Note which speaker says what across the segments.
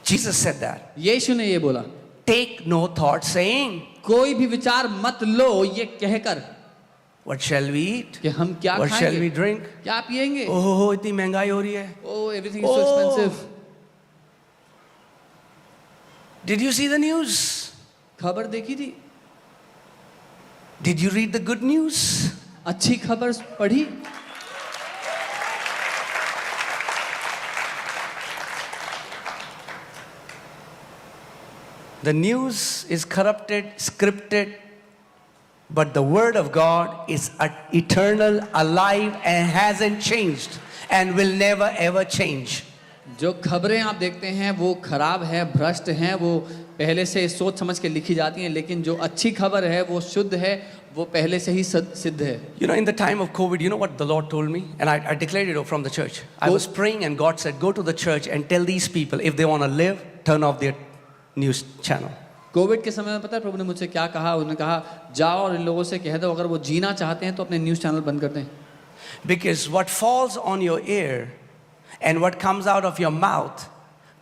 Speaker 1: Jesus said that.
Speaker 2: यीशु ने ये बोला,
Speaker 1: Take no thought saying,
Speaker 2: कोई भी विचार मत लो ये कहकर
Speaker 1: what shall we eat?
Speaker 2: कि हम क्या
Speaker 1: What shall we
Speaker 2: खाएंगे,
Speaker 1: drink?
Speaker 2: क्या पिएंगे.
Speaker 1: Oh, इतनी महंगाई हो रही है.
Speaker 2: Oh, everything is so expensive.
Speaker 1: Did you see the news?
Speaker 2: खबर देखी थी,
Speaker 1: Did you read the good news?
Speaker 2: अच्छी खबर पढ़ी.
Speaker 1: The news is corrupted, scripted, but the word of God is eternal, alive, and hasn't changed and will never ever change.
Speaker 2: जो खबरें आप देखते हैं वो खराब है, भ्रष्ट हैं, वो पहले से सोच समझ के लिखी जाती हैं, लेकिन जो अच्छी खबर है वो शुद्ध है, वो पहले से ही सिद्ध है.
Speaker 1: You know, in the time of COVID, you know what the Lord told me? And I declared it from the church. I was praying and God said, go to the church and tell these people if they want to live, turn off their news channel.
Speaker 2: Covid के समय में पता है प्रभु ने मुझसे क्या कहा. उन्होंने कहा जाओ और इन लोगों से कह दो अगर वो जीना चाहते हैं तो अपने न्यूज़ चैनल बंद कर दें.
Speaker 1: Because what falls on your ear and what comes out of your mouth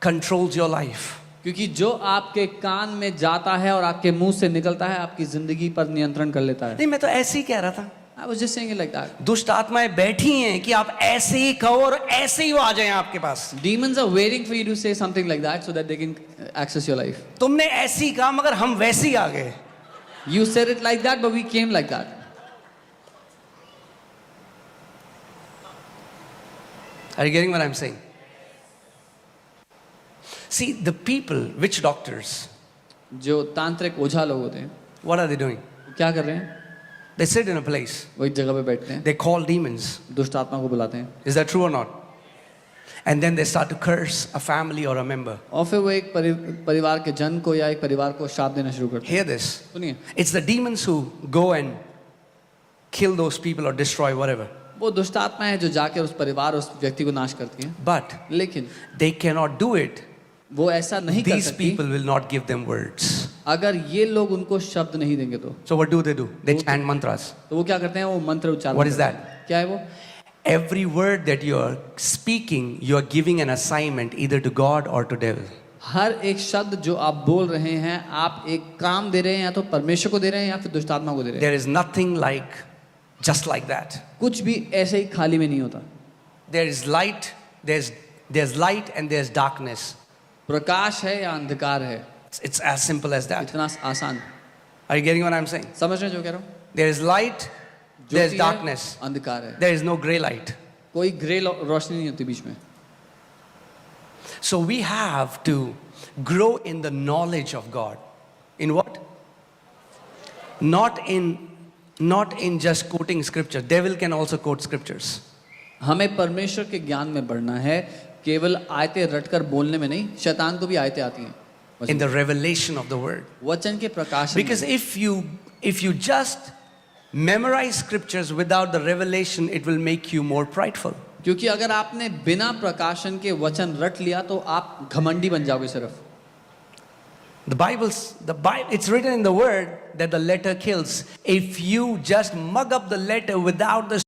Speaker 1: controls your life.
Speaker 2: क्योंकि जो आपके कान में जाता है और आपके मुंह से निकलता है आपकी जिंदगी पर नियंत्रण कर लेता है.
Speaker 1: नहीं, मैं तो ऐसे ही कह रहा था.
Speaker 2: I was just saying it like that.
Speaker 1: दुष्ट आत्माएं बैठी हैं कि आप ऐसे ही कहो और ऐसे ही वो आ जाएं आपके पास.
Speaker 2: Demons are waiting for you to say something like that so that they can access your life.
Speaker 1: तुमने ऐसे ही कहा मगर हम वैसे ही आ गए.
Speaker 2: You said it like that, but we came like that.
Speaker 1: Are you getting what I'm saying? See, the people, witch doctors,
Speaker 2: जो तांत्रिक ओझा लोग होते हैं,
Speaker 1: what are they doing?
Speaker 2: क्या कर रहे हैं?
Speaker 1: They sit in a place.
Speaker 2: वो एक जगह पे बैठते हैं,
Speaker 1: They call demons.
Speaker 2: दुष्ट आत्मा को बुलाते हैं,
Speaker 1: Is that true or not? And then they start to curse a family or a member.
Speaker 2: और फिर वो एक परिवार के जन को या एक परिवार को श्राप देना शुरू करते हैं.
Speaker 1: Hear this.
Speaker 2: सुनिए,
Speaker 1: It's the demons who go and kill those people or destroy whatever.
Speaker 2: वो दुष्ट आत्मा है जो जाकर उस परिवार उस व्यक्ति को नाश करती है.
Speaker 1: But
Speaker 2: लेकिन
Speaker 1: they cannot do it.
Speaker 2: वो ऐसा नहीं कर
Speaker 1: These
Speaker 2: सकती
Speaker 1: people will not give them words.
Speaker 2: अगर ये लोग उनको शब्द नहीं देंगे तो.
Speaker 1: So what do? They chant mantras.
Speaker 2: तो वो क्या करते हैं? वो मंत्र उच्चारण.
Speaker 1: What is
Speaker 2: करते हैं. क्या है वो?
Speaker 1: Every word that you are speaking, you are giving an assignment either to God or to devil.
Speaker 2: हर एक शब्द जो आप बोल रहे हैं आप एक काम दे रहे हैं, या तो परमेश्वर को दे रहे हैं या फिर दुष्ट आत्मा को दे रहे हैं.
Speaker 1: There is nothing like just like that.
Speaker 2: कुछ भी ऐसे ही खाली में नहीं होता.
Speaker 1: There is light, there's light and there's darkness.
Speaker 2: प्रकाश है या अंधकार है,
Speaker 1: It's as simple as that.
Speaker 2: इतना आसान.
Speaker 1: Are you getting what I'm saying?
Speaker 2: समझ रहे हैं जो कह रहा हूँ?
Speaker 1: There is light, there's
Speaker 2: ज्योति है,
Speaker 1: darkness.
Speaker 2: अंधकार है.
Speaker 1: There is no gray light.
Speaker 2: कोई ग्रे रोशनी नहीं होती बीच में.
Speaker 1: So we have to grow in the knowledge of God. In what? Not in just quoting scripture. Devil can also quote scriptures.
Speaker 2: हमें परमेश्वर के ज्ञान में बढ़ना है, केवल आयतें रटकर बोलने में नहीं. शैतान को भी आयतें आती हैं
Speaker 1: In the revelation of the word.
Speaker 2: वचन के प्रकाश
Speaker 1: Because if you just memorize scriptures without the revelation, it will make you more prideful.
Speaker 2: क्योंकि अगर आपने बिना प्रकाशन के वचन रट लिया तो आप घमंडी बन जाओगे सिर्फ.
Speaker 1: The Bible, it's written in the word that the letter kills. If you just mug up the letter without the